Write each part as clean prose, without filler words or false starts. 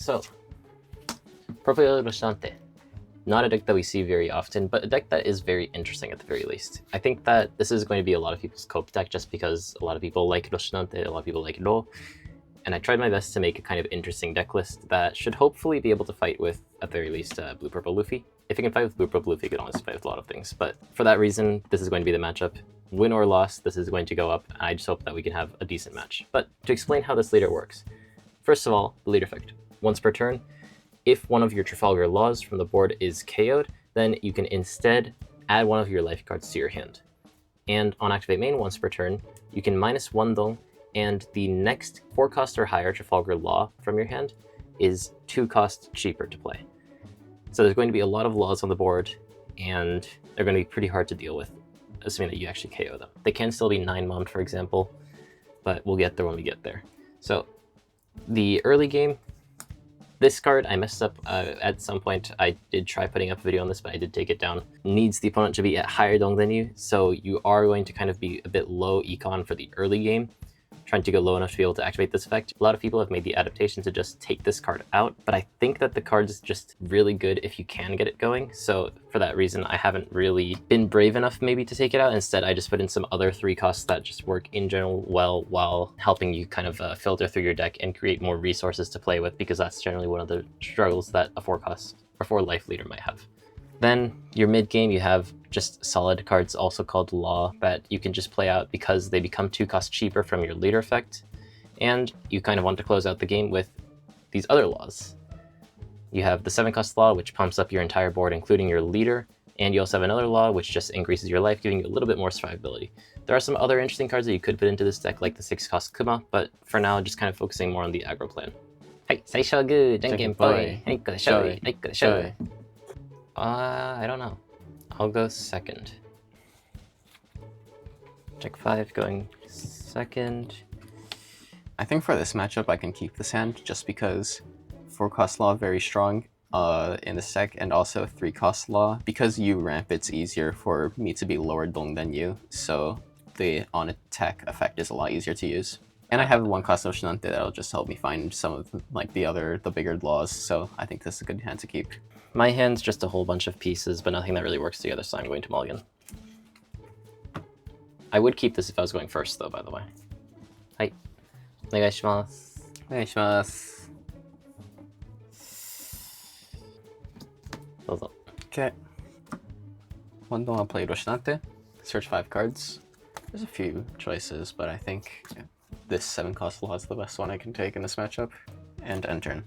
So, Yellow Rosinante. Not a deck that we see very often, but a deck that is very interesting at the very least. I think that this is going to be a lot of people's cope deck just because a lot of people like Rosinante, a lot of people like Ro, and I tried my best to make a kind of interesting deck list that should hopefully be able to fight with, at the very least, Blue-Purple Luffy. If it can fight with Blue-Purple Luffy, it can honestly fight with a lot of things, but for that reason, this is going to be the matchup. Win or loss, this is going to go up, and I just hope that we can have a decent match. But to explain how this leader works, first of all, the leader effect. Once per turn, if one of your Trafalgar Laws from the board is KO'd, then you can instead add one of your life cards to your hand. And on activate main once per turn, you can -1 Dong, and the next 4 cost or higher Trafalgar Law from your hand is 2 cost cheaper to play. So there's going to be a lot of laws on the board, and they're going to be pretty hard to deal with, assuming that you actually KO them. They can still be 9-mommed, for example, but we'll get there when we get there. So the early game, this card, I messed up at some point. I did try putting up a video on this, but I did take it down. Needs the opponent to be at higher dong than you, so you are going to kind of be a bit low econ for the early game, trying to go low enough to be able to activate this effect. A lot of people have made the adaptation to just take this card out, but I think that the card is just really good if you can get it going. So for that reason, I haven't really been brave enough maybe to take it out. Instead, I just put in some other 3 costs that just work in general well while helping you kind of filter through your deck and create more resources to play with, because that's generally one of the struggles that a 4 cost or 4 life leader might have. Then your mid game, you have just solid cards, also called Law, that you can just play out because they become 2 cost cheaper from your leader effect. And you kind of want to close out the game with these other laws. You have the 7 cost Law, which pumps up your entire board, including your leader. And you also have another Law, which just increases your life, giving you a little bit more survivability. There are some other interesting cards that you could put into this deck, like the 6 cost Kuma, but for now, just kind of focusing more on the aggro plan. Hey, Saisho wa guu, janken poi, haiku de shoi, haiku de shoi. I don't know. I'll go second. Check 5, going second. I think for this matchup, I can keep this hand just because 4 cost Law very strong in this deck, and also 3 cost Law. Because you ramp, it's easier for me to be lower dong than you, so the on attack effect is a lot easier to use. And I have 1 cost Rosinante that'll just help me find some of like the bigger laws, so I think this is a good hand to keep. My hand's just a whole bunch of pieces, but nothing that really works together, so I'm going to Mulligan. I would keep this if I was going first, though, by the way. Hai. Onegai shimasu. Onegai shimasu. Dozo. Okay. 1 Dong, I'll play Rosinante. Search 5 cards. There's a few choices, but I think this 7 cost Law is the best one I can take in this matchup. And end turn.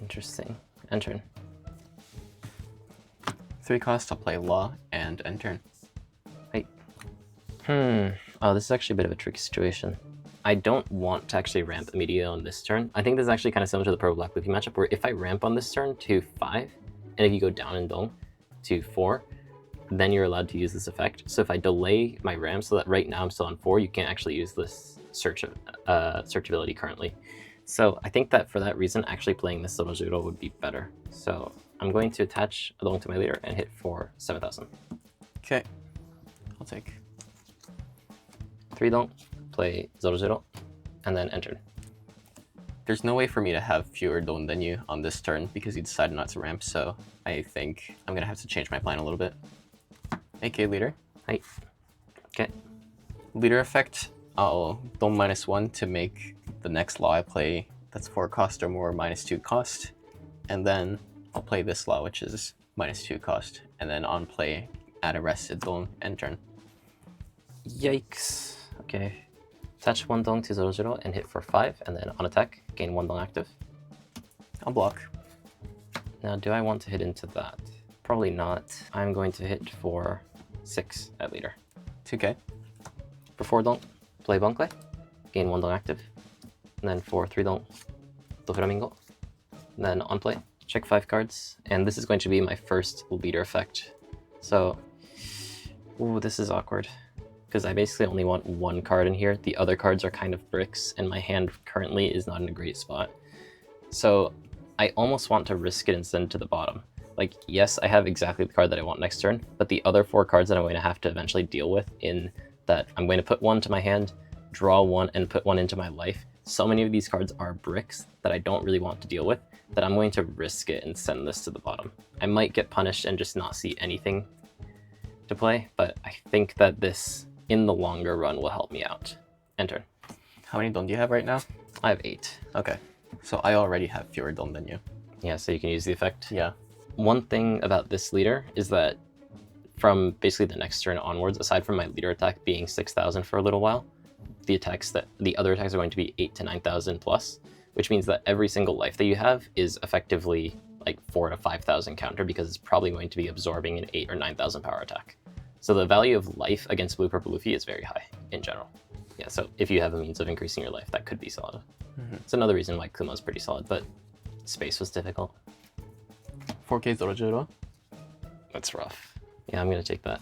Interesting. End turn. 3 cost, I'll play Law, and end turn. Hey. Oh, this is actually a bit of a tricky situation. I don't want to actually ramp immediately on this turn. I think this is actually kind of similar to the Purple Black Luffy matchup, where if I ramp on this turn to 5, and if you go down in Dong to 4, then you're allowed to use this effect. So if I delay my ramp so that right now I'm still on 4, you can't actually use this search ability currently. So I think that for that reason, actually playing this Zorojiro would be better. So I'm going to attach a Dong to my leader and hit for 7,000. Okay, I'll take 3 Dong, play Zorojiro, and then enter. There's no way for me to have fewer Dong than you on this turn because you decided not to ramp, so I think I'm gonna have to change my plan a little bit. AK leader. Hi. Okay. Leader effect, I'll Dong -1 to make the next Law I play that's 4 cost or more -2 cost, and then I'll play this Law, which is -2 cost, and then on play add a rested Dong, end turn. Yikes. Okay. Attach 1 Dong to Zorojiro and hit for 5, and then on attack, gain 1 Dong active. I'll block. Now, do I want to hit into that? Probably not. I'm going to hit for 6 at leader. 2k. For 4 Dong, play Bankai, gain 1 Dong active. And then for 3 Dong, do Flamingo. And then on play, check 5 cards. And this is going to be my first leader effect. So, ooh, this is awkward. Because I basically only want 1 card in here. The other cards are kind of bricks, and my hand currently is not in a great spot. So I almost want to risk it and send it to the bottom. Like, yes, I have exactly the card that I want next turn, but the other 4 cards that I'm going to have to eventually deal with in that I'm going to put 1 to my hand, draw 1, and put 1 into my life. so many of these cards are bricks that I don't really want to deal with, that I'm going to risk it and send this to the bottom. I might get punished and just not see anything to play, but I think that this, in the longer run, will help me out. Enter. How many don do you have right now? I have 8. Okay. So I already have fewer don than you. Yeah, so you can use the effect. Yeah. One thing about this leader is that from basically the next turn onwards, aside from my leader attack being 6,000 for a little while, the other attacks are going to be 8 to 9,000 plus, which means that every single life that you have is effectively like 4 to 5,000 counter, because it's probably going to be absorbing an 8 or 9,000 power attack. So the value of life against blue purple Luffy is very high in general. Yeah, so if you have a means of increasing your life, that could be solid. It's another reason why Kuma's pretty solid, but space was difficult. 4K Zorojuro. That's rough. Yeah, I'm gonna take that.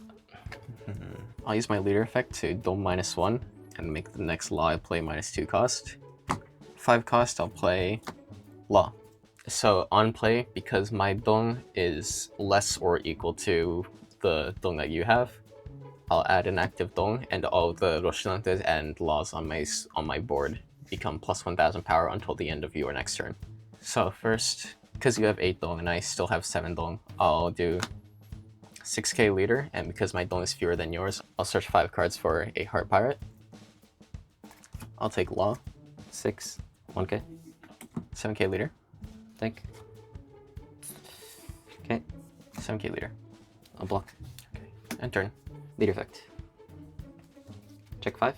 I'll use my leader effect to don -1 and make the next law I play -2 cost. 5 cost, I'll play law. So on play, because my don is less or equal to the don that you have, I'll add an active don, and all the Rosinantes and laws on my board become plus 1,000 power until the end of your next turn. So first, because you have 8 don and I still have 7 don, I'll do 6k leader, and because my don is fewer than yours, I'll search 5 cards for a heart pirate. I'll take law. 6, 1k. 7k leader. Take. Okay, 7k leader. I'll block. Okay. And turn. Leader effect. Check 5.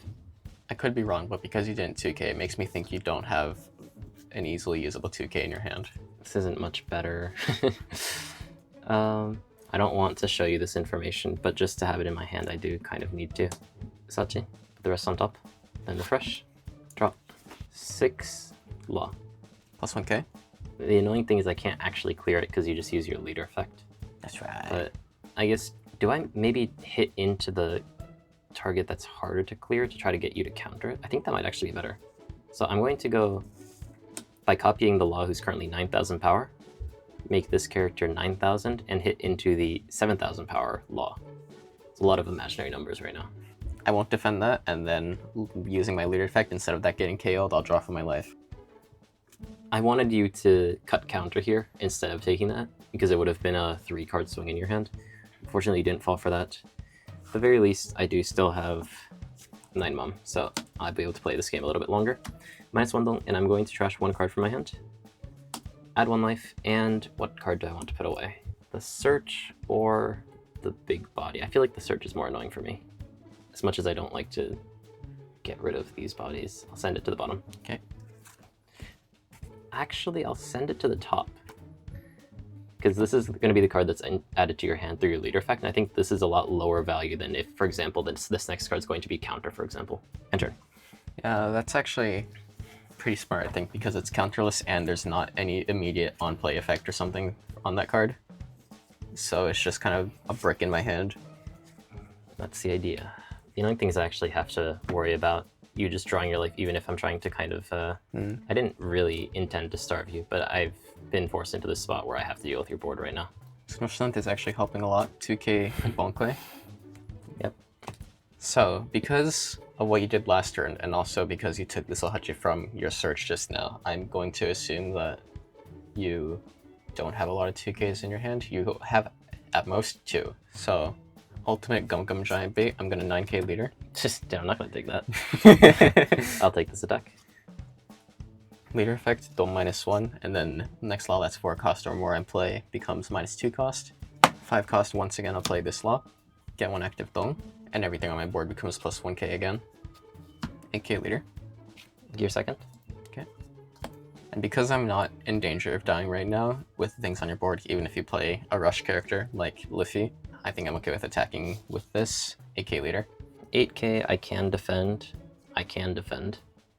I could be wrong, but because you didn't 2k, it makes me think you don't have an easily usable 2k in your hand. This isn't much better. I don't want to show you this information, but just to have it in my hand, I do kind of need to. Sachi, put the rest on top, then refresh, drop. 6 law. Plus 1k? The annoying thing is I can't actually clear it because you just use your leader effect. That's right. But I guess, do I maybe hit into the target that's harder to clear to try to get you to counter it? I think that might actually be better. So I'm going to go, by copying the law who's currently 9,000 power, make this character 9,000 and hit into the 7,000 power law. It's a lot of imaginary numbers right now. I won't defend that, and then using my leader effect, instead of that getting KO'd, I'll draw for my life. I wanted you to cut counter here instead of taking that, because it would have been a 3-card swing in your hand. Unfortunately, you didn't fall for that. At the very least, I do still have 9 mum, so I'll be able to play this game a little bit longer. -1 don, and I'm going to trash 1 card from my hand. Add 1 life, and what card do I want to put away? The search or the big body? I feel like the search is more annoying for me. As much as I don't like to get rid of these bodies, I'll send it to the bottom. Okay. Actually, I'll send it to the top, because this is going to be the card that's added to your hand through your leader effect, and I think this is a lot lower value than if, for example, this next card is going to be counter, for example. Enter. Yeah, that's actually pretty smart, I think, because it's counterless and there's not any immediate on-play effect or something on that card. So it's just kind of a brick in my hand. That's the idea. The only things I actually have to worry about you just drawing your life, even if I'm trying to kind of... I didn't really intend to starve you, but I've been forced into this spot where I have to deal with your board right now. Rosinante is actually helping a lot. 2k Bonque. Yep. So, because of what you did last turn, and also because you took this Ohachi from your search just now, I'm going to assume that you don't have a lot of 2ks in your hand. You have at most 2. So, ultimate Gum Gum Giant Bait, I'm gonna 9k leader. I'm not gonna take that. I'll take this attack. Leader effect, don -1, and then next law that's 4 cost or more in play becomes -2 cost. 5 cost, once again I'll play this law, get 1 active don, and everything on my board becomes plus 1k again. 8k leader. Gear second. Okay. And because I'm not in danger of dying right now with things on your board, even if you play a rush character like Luffy, I think I'm okay with attacking with this 8k leader. 8k I can defend.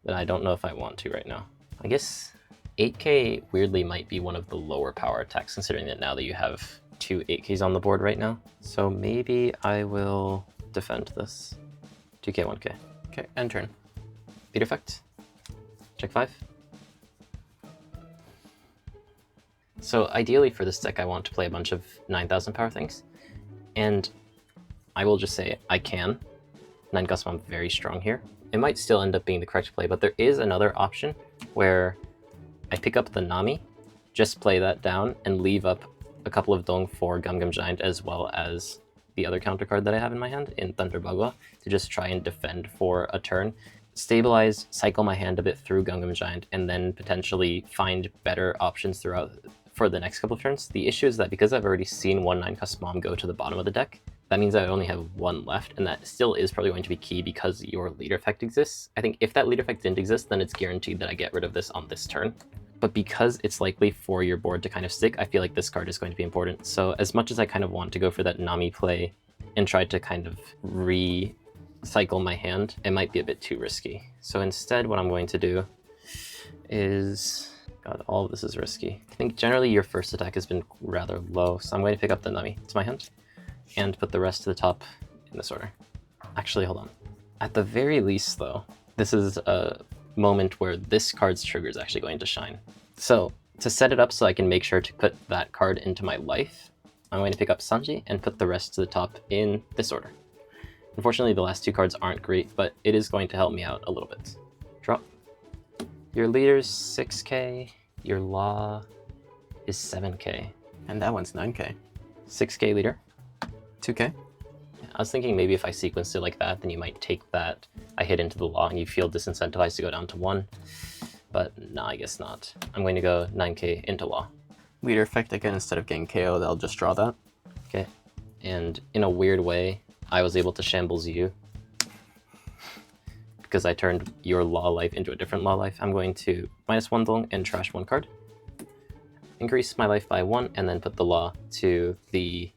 But I don't know if I want to right now. I guess 8k weirdly might be one of the lower power attacks, considering that now that you have 2 8ks on the board right now. So maybe I will defend this. 2k, 1k. Okay, end turn. Lead effect. Check 5. So ideally for this deck I want to play a bunch of 9,000 power things. And I will just say I can. 9 Gusmom very strong here. It might still end up being the correct play, but there is another option where I pick up the Nami, just play that down, and leave up a couple of Dong for Gum Giant as well as the other counter card that I have in my hand in Thunder Bagua to just try and defend for a turn. Stabilize, cycle my hand a bit through Gum Giant, and then potentially find better options throughout for the next couple of turns. The issue is that because I've already seen 1/9 Cusmom go to the bottom of the deck, that means I only have 1 left, and that still is probably going to be key because your leader effect exists. I think if that leader effect didn't exist, then it's guaranteed that I get rid of this on this turn. But because it's likely for your board to kind of stick, I feel like this card is going to be important. So as much as I kind of want to go for that Nami play and try to kind of recycle my hand, it might be a bit too risky. So instead what I'm going to do is... God, all of this is risky. I think generally your first attack has been rather low, so I'm going to pick up the Nami to my hand and put the rest to the top in this order. Actually, hold on. At the very least, though, this is a moment where this card's trigger is actually going to shine. So to set it up so I can make sure to put that card into my life, I'm going to pick up Sanji and put the rest to the top in this order. Unfortunately, the last 2 cards aren't great, but it is going to help me out a little bit. Drop. Your leader's 6k, your law is 7k. And that one's 9k. 6k leader. 2k? I was thinking maybe if I sequenced it like that, then you might take that I hit into the law and you feel disincentivized to go down to 1. But no, I guess not. I'm going to go 9k into law. Leader effect again, instead of getting KO'd, I'll just draw that. Okay. And in a weird way, I was able to shambles you because I turned your law life into a different law life. I'm going to -1 Dong and trash 1 card. Increase my life by 1 and then put the law to the...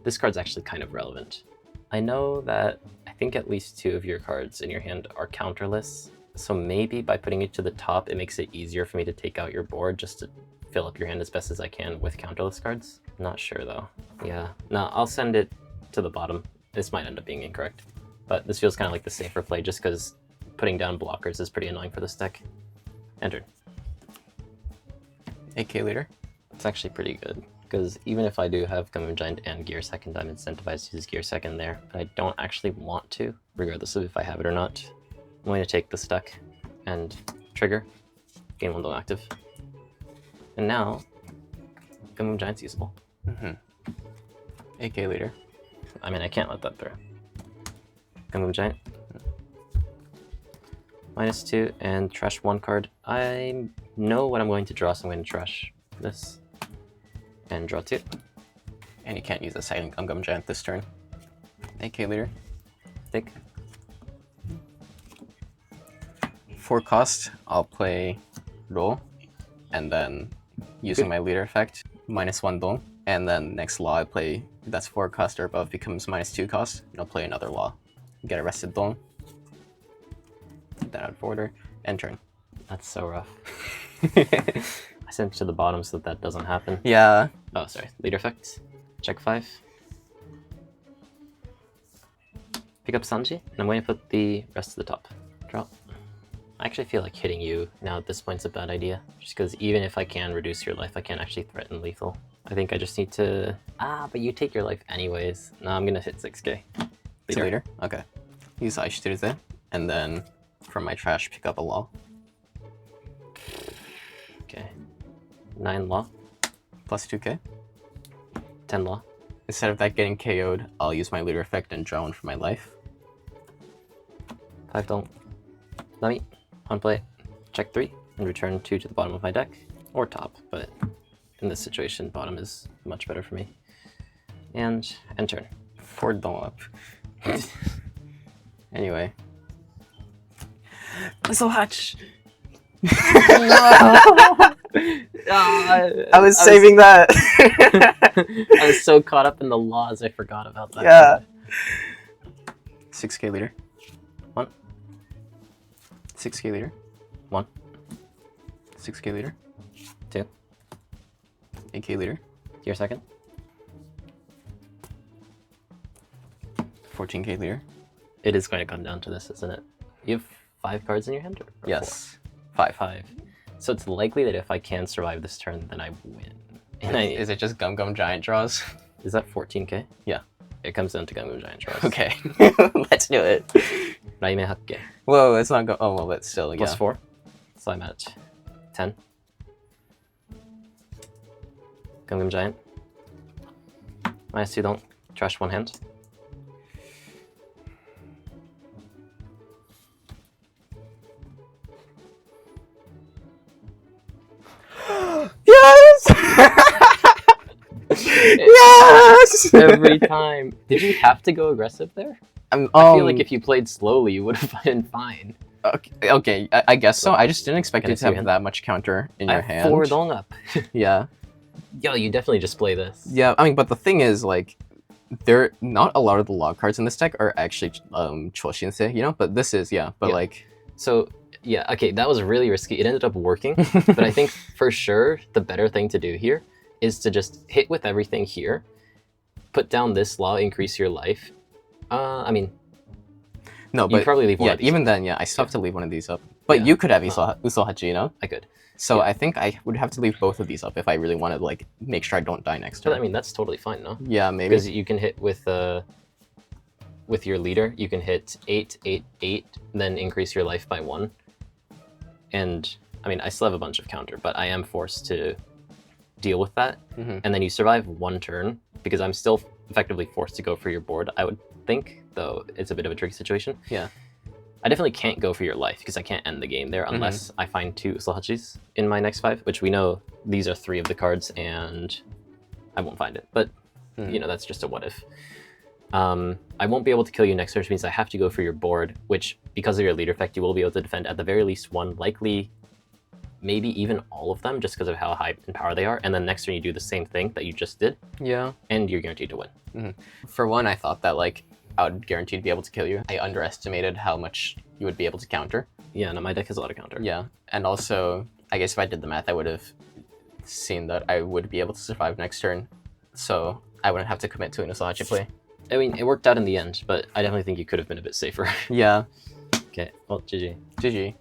This card's actually kind of relevant. I know that I think at least 2 of your cards in your hand are counterless, so maybe by putting it to the top, it makes it easier for me to take out your board just to fill up your hand as best as I can with counterless cards. Not sure though. Yeah, no, I'll send it to the bottom. This might end up being incorrect, but this feels kind of like the safer play just because putting down blockers is pretty annoying for this deck. Entered. 8k leader? It's actually pretty good, because even if I do have Gum Giant and Gear Second, I'm incentivized to use Gear Second there, but I don't actually want to, regardless of if I have it or not. I'm going to take the stack and trigger, gain 1 Dong active. And now, Gum Giant's usable. 8k leader. I mean, I can't let that through. Gum Giant. -2 and trash 1 card. I know what I'm going to draw, so I'm going to trash this. And draw 2. And you can't use the second Gum Giant this turn. 8k leader. Thick. 4 cost, I'll play roll, and then using my leader effect, -1 Dong. And then next law I play, that's 4 cost or above, becomes -2 cost, and I'll play another law. Get arrested Dong. Then out of order, and turn. That's so rough. I sent it to the bottom so that doesn't happen. Yeah. Oh, sorry. Leader effect. Check 5. Pick up Sanji, and I'm going to put the rest to the top. Drop. I actually feel like hitting you now at this point's a bad idea. Just because even if I can reduce your life, I can't actually threaten lethal. I think I just need to... Ah, but you take your life anyways. No, I'm going to hit 6k. Leader. Leader? Okay. Use iStudize, and then from my trash, pick up a law. Okay. 9 law. Plus 2k. 10 law. Instead of that getting KO'd, I'll use my leader effect and draw 1 for my life. 5 Dong. Nami. On play. Check 3 and return 2 to the bottom of my deck. Or top, but in this situation, bottom is much better for me. And end turn. 4 Dong up. Anyway. Whistle Hatch! I was saving that. I was so caught up in the laws, I forgot about that. Yeah. 6k leader. 1. 6k leader. 1. 6k leader. 2. 8k leader. Your second. 14k leader. It is going to come down to this, isn't it? You have 5 cards in your hand? Or Yes. 4? 5. So it's likely that if I can survive this turn, then I win. And Is it just Gum Giant draws? Is that 14k? Yeah. It comes down to Gungam Giant Trust. Okay, let's do it. Raime Hakke. Whoa, it's not go. Oh well, but still, Plus yeah. 4. So I'm at 10. Gungam Giant. -2, don't trash one hand. Yes! Yes! Every time. Did you have to go aggressive there? I feel like if you played slowly, you would have been fine. Okay, I guess so. I just didn't expect Can I you to see have your hand? that much counter in I your have hand. 4 dong up. Yeah. Yo, you definitely just play this. Yeah, I mean, but the thing is, like, not a lot of the log cards in this deck are actually Choshinsei, you know? But this is, yeah, but Yeah. like... So, yeah, okay, that was really risky. It ended up working, but I think for sure the better thing to do here is to just hit with everything here, put down this law, increase your life. I mean, No, you but probably leave one yeah, of these even up. then, yeah, I still have to leave one of these up. But Yeah. you could have Usohachi, you know? I could. So Yeah. I think I would have to leave both of these up if I really want to, like, make sure I don't die next But turn. I mean, that's totally fine, no? Yeah, maybe. Because you can hit with your leader, you can hit 8, 8, 8, then increase your life by 1. And, I mean, I still have a bunch of counter, but I am forced to deal with that. Mhm. And then you survive 1 turn, because I'm still effectively forced to go for your board, I would think, though it's a bit of a tricky situation. Yeah. I definitely can't go for your life, because I can't end the game there unless I find 2 Usohachis in my next 5, which we know these are 3 of the cards, and I won't find it. But, you know, that's just a what if. I won't be able to kill you next turn, which means I have to go for your board, which, because of your leader effect, you will be able to defend at the very least 1, likely maybe even all of them, just because of how high in power they are. And then next turn you do the same thing that you just did, Yeah. and you're guaranteed to win. For one, I thought that, like, I would guarantee to be able to kill you. I underestimated how much you would be able to counter. Yeah, no, my deck has a lot of counter. Yeah, and also, I guess if I did the math, I would have seen that I would be able to survive next turn, so I wouldn't have to commit to an Usohachi play. I mean, it worked out in the end, but I definitely think you could have been a bit safer. Yeah. Okay, well, GG. GG.